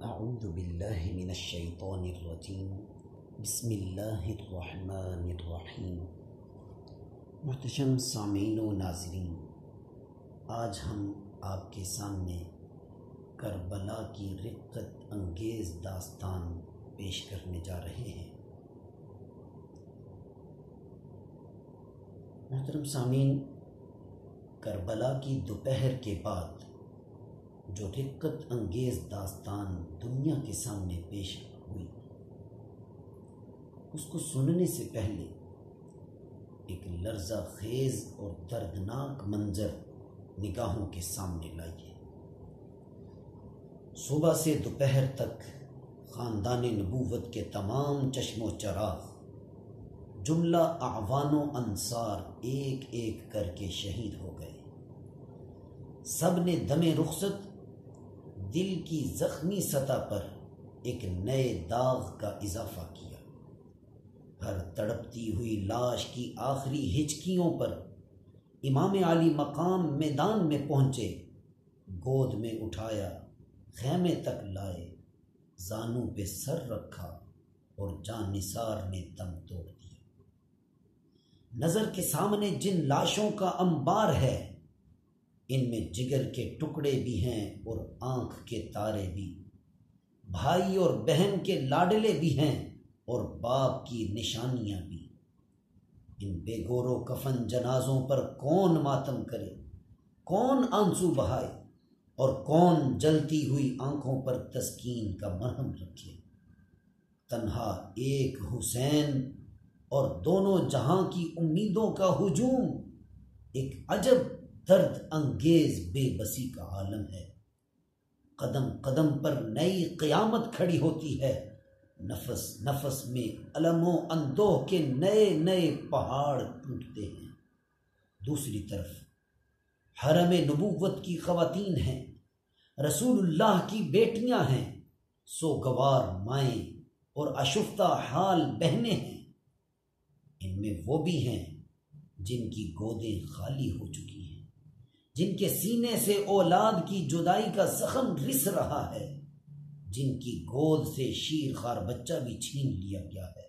اعوذ باللہ من الشیطان الرجیم بسم اللہ الرحمن الرحیم۔ محتشم سامعین و ناظرین، آج ہم آپ کے سامنے کربلا کی رقت انگیز داستان پیش کرنے جا رہے ہیں۔ محترم سامعین، کربلا کی دوپہر کے بعد جو رقت انگیز داستان دنیا کے سامنے پیش ہوئی، اس کو سننے سے پہلے ایک لرزہ خیز اور دردناک منظر نگاہوں کے سامنے لائیے۔ صبح سے دوپہر تک خاندان نبوت کے تمام چشم و چراغ، جملہ اعوان و انصار ایک ایک کر کے شہید ہو گئے۔ سب نے دم رخصت دل کی زخمی سطح پر ایک نئے داغ کا اضافہ کیا۔ ہر تڑپتی ہوئی لاش کی آخری ہچکیوں پر امام علی مقام میدان میں پہنچے، گود میں اٹھایا، خیمے تک لائے، زانوں پہ سر رکھا اور جان نثار نے دم توڑ دیا۔ نظر کے سامنے جن لاشوں کا انبار ہے، ان میں جگر کے ٹکڑے بھی ہیں اور آنکھ کے تارے بھی، بھائی اور بہن کے لاڈلے بھی ہیں اور باپ کی نشانیاں بھی۔ ان بے گور و کفن جنازوں پر کون ماتم کرے، کون آنسو بہائے اور کون جلتی ہوئی آنکھوں پر تسکین کا مرہم رکھے۔ تنہا ایک حسین اور دونوں جہاں کی امیدوں کا ہجوم ایک عجب درد انگیز بے بسی کا عالم ہے۔ قدم قدم پر نئی قیامت کھڑی ہوتی ہے، نفس نفس میں الم و اندوہ کے نئے نئے پہاڑ ٹوٹتے ہیں۔ دوسری طرف حرم نبوت کی خواتین ہیں، رسول اللہ کی بیٹیاں ہیں، سوگوار مائیں اور اشفتہ حال بہنیں ہیں۔ ان میں وہ بھی ہیں جن کی گودیں خالی ہو چکی ہیں، جن کے سینے سے اولاد کی جدائی کا زخم رس رہا ہے، جن کی گود سے شیر خوار بچہ بھی چھین لیا گیا ہے،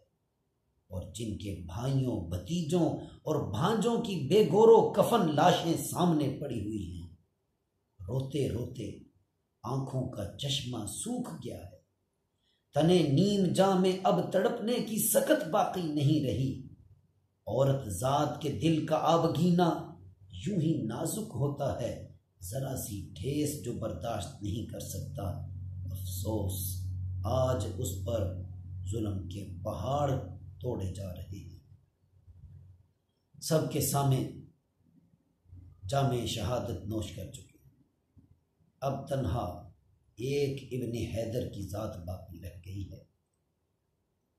اور جن کے بھائیوں، بھتیجوں اور بھانجوں کی بے گور و کفن لاشیں سامنے پڑی ہوئی ہیں۔ روتے روتے آنکھوں کا چشمہ سوکھ گیا ہے، تنے نیم جاں میں اب تڑپنے کی سکت باقی نہیں رہی۔ عورت ذات کے دل کا آبگینہ یوں ہی نازک ہوتا ہے، ذرا سی ٹھیس جو برداشت نہیں کر سکتا۔ افسوس، آج اس پر ظلم کے پہاڑ توڑے جا رہے ہیں۔ سب کے سامنے جام شہادت نوش کر چکے، اب تنہا ایک ابن حیدر کی ذات باقی رہ گئی ہے،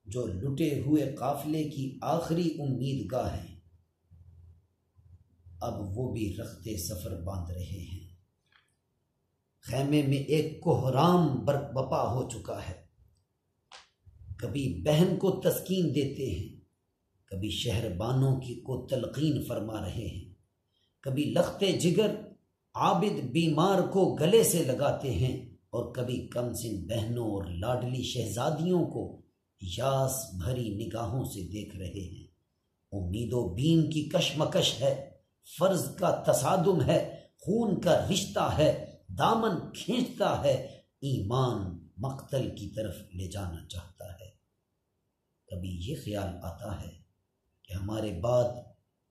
جو لٹے ہوئے قافلے کی آخری امید گاہ ہے۔ اب وہ بھی رختے سفر باندھ رہے ہیں۔ خیمے میں ایک کوہرام برپا ہو چکا ہے۔ کبھی بہن کو تسکین دیتے ہیں، کبھی شہربانوں کو تلقین فرما رہے ہیں، کبھی لختے جگر عابد بیمار کو گلے سے لگاتے ہیں، اور کبھی کم سن بہنوں اور لاڈلی شہزادیوں کو یاس بھری نگاہوں سے دیکھ رہے ہیں۔ امید و بیم کی کشمکش ہے، فرض کا تصادم ہے، خون کا رشتہ ہے، دامن کھینچتا ہے، ایمان مقتل کی طرف لے جانا چاہتا ہے۔ کبھی یہ خیال آتا ہے کہ ہمارے بعد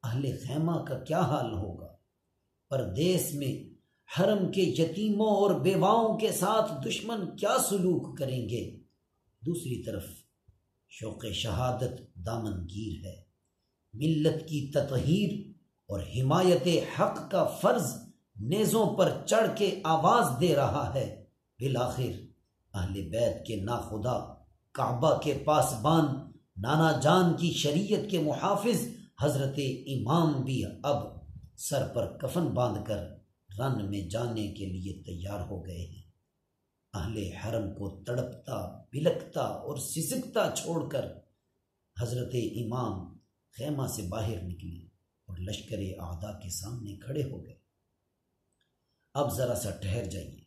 اہل خیمہ کا کیا حال ہوگا، پردیس میں حرم کے یتیموں اور بیواؤں کے ساتھ دشمن کیا سلوک کریں گے۔ دوسری طرف شوق شہادت دامن گیر ہے، ملت کی تطہیر اور حمایت حق کا فرض نیزوں پر چڑھ کے آواز دے رہا ہے۔ بالآخر اہل بیت کے ناخدا، کعبہ کے پاسبان، نانا جان کی شریعت کے محافظ حضرت امام بھی اب سر پر کفن باندھ کر رن میں جانے کے لیے تیار ہو گئے ہیں۔ اہل حرم کو تڑپتا، بلکتا اور سسکتا چھوڑ کر حضرت امام خیمہ سے باہر نکلی اور لشکر اعداء کے سامنے کھڑے ہو گئے۔ اب ذرا سا ٹھہر جائیے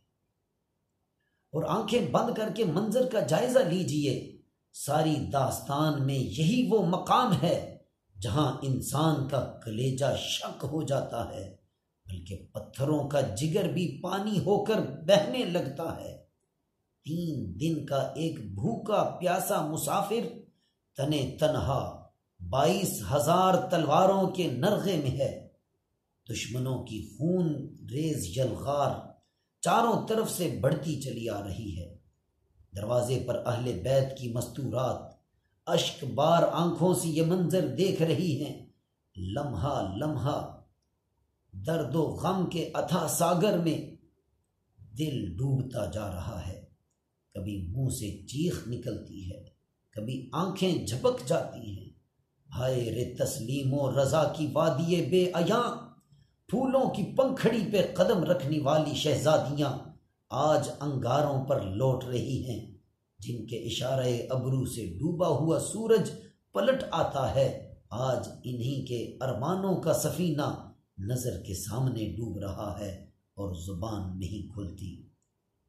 اور آنکھیں بند کر کے منظر کا جائزہ لیجئے۔ ساری داستان میں یہی وہ مقام ہے جہاں انسان کا کلیجہ شک ہو جاتا ہے، بلکہ پتھروں کا جگر بھی پانی ہو کر بہنے لگتا ہے۔ 3 دن کا ایک بھوکا پیاسا مسافر تنے تنہا 22,000 تلواروں کے نرغے میں ہے۔ دشمنوں کی خون ریز یلغار چاروں طرف سے بڑھتی چلی آ رہی ہے۔ دروازے پر اہل بیت کی مستورات اشک بار آنکھوں سے یہ منظر دیکھ رہی ہیں۔ لمحہ لمحہ درد و غم کے اتھا ساگر میں دل ڈوبتا جا رہا ہے۔ کبھی منہ سے چیخ نکلتی ہے، کبھی آنکھیں جھپک جاتی ہیں۔ ہائے رے تسلیم و رضا کی وادی بے عیاں، پھولوں کی پنکھڑی پہ قدم رکھنے والی شہزادیاں آج انگاروں پر لوٹ رہی ہیں، جن کے اشارے ابرو سے ڈوبا ہوا سورج پلٹ آتا ہے۔ آج انہی کے ارمانوں کا سفینہ نظر کے سامنے ڈوب رہا ہے اور زبان نہیں کھلتی۔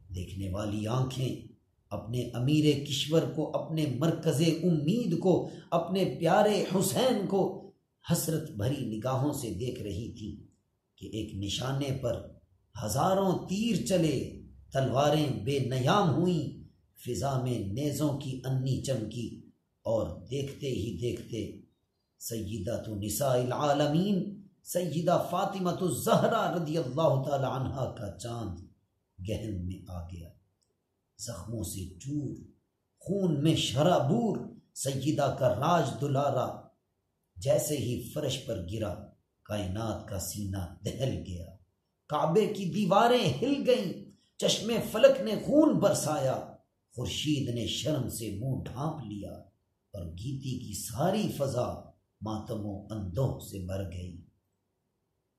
دیکھنے والی آنکھیں اپنے امیر کشور کو، اپنے مرکز امید کو، اپنے پیارے حسین کو حسرت بھری نگاہوں سے دیکھ رہی تھی کہ ایک نشانے پر ہزاروں تیر چلے، تلواریں بے نیام ہوئیں، فضا میں نیزوں کی انی چمکی، اور دیکھتے ہی دیکھتے سیدۃ نساء العالمین سیدہ فاطمۃ الزہرا رضی اللہ تعالی عنہا کا چاند گہن میں آ گیا۔ زخموں سے چور، خون میں شرابور سیدہ کا راج دلارا جیسے ہی فرش پر گرا، کائنات کا سینہ دہل گیا، کعبے کی دیواریں ہل گئیں، چشمے فلک نے خون برسایا، خورشید نے شرم سے منہ ڈھانپ لیا، اور گیتی کی ساری فضا ماتم و اندوہ سے بھر گئی۔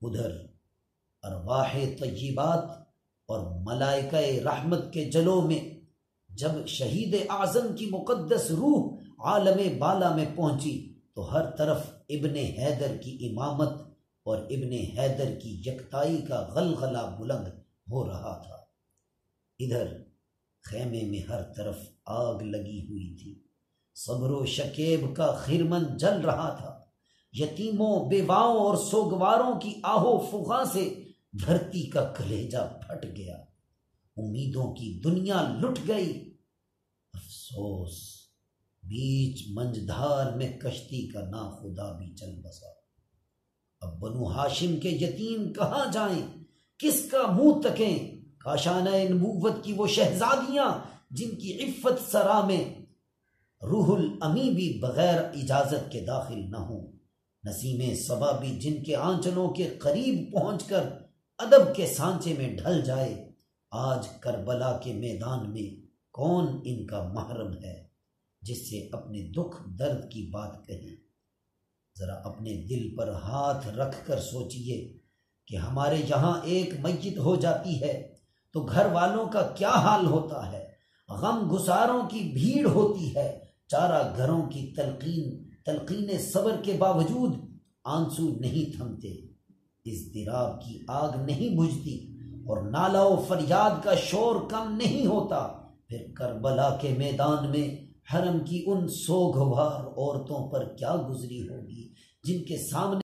ادھر ارواح طیبات اور ملائکہ رحمت کے جلوں میں جب شہید اعظم کی مقدس روح عالم بالا میں پہنچی تو ہر طرف ابن حیدر کی امامت اور ابن حیدر کی یکتائی کا غلغلہ بلند ہو رہا تھا۔ ادھر خیمے میں ہر طرف آگ لگی ہوئی تھی، صبر و شکیب کا خرمن جل رہا تھا، یتیموں، بیواؤں اور سوگواروں کی آہو فغاں سے دھرتی کا کلیجہ پھٹ گیا، امیدوں کی دنیا لٹ گئی۔ افسوس، بیچ منجدھار میں کشتی کا ناخدا بھی چل بسا۔ اب بنو ہاشم کے یتیم کہاں جائیں، کس کا منہ تکیں؟ کاشانہ نبوت کی وہ شہزادیاں جن کی عفت سرا میں روح الامی بھی بغیر اجازت کے داخل نہ ہوں، نسیم صبا بھی جن کے آنچلوں کے قریب پہنچ کر ادب کے سانچے میں ڈھل جائے۔ آج کربلا کے میدان میں کون ان کا محرم ہے جس سے اپنے دکھ درد کی بات کہیں؟ ذرا اپنے دل پر ہاتھ رکھ کر سوچئے کہ ہمارے یہاں ایک میت ہو جاتی ہے تو گھر والوں کا کیا حال ہوتا ہے، غم گساروں کی بھیڑ ہوتی ہے، چارہ گھروں کی تلقین صبر کے باوجود آنسو نہیں تھمتے، اضطراب کی آگ نہیں بجھتی، اور نالہ و فریاد کا شور کم نہیں ہوتا، پھر کربلا کے میدان میں حرم کی ان سوگوار عورتوں پر کیا گزری ہوگی جن کے سامنے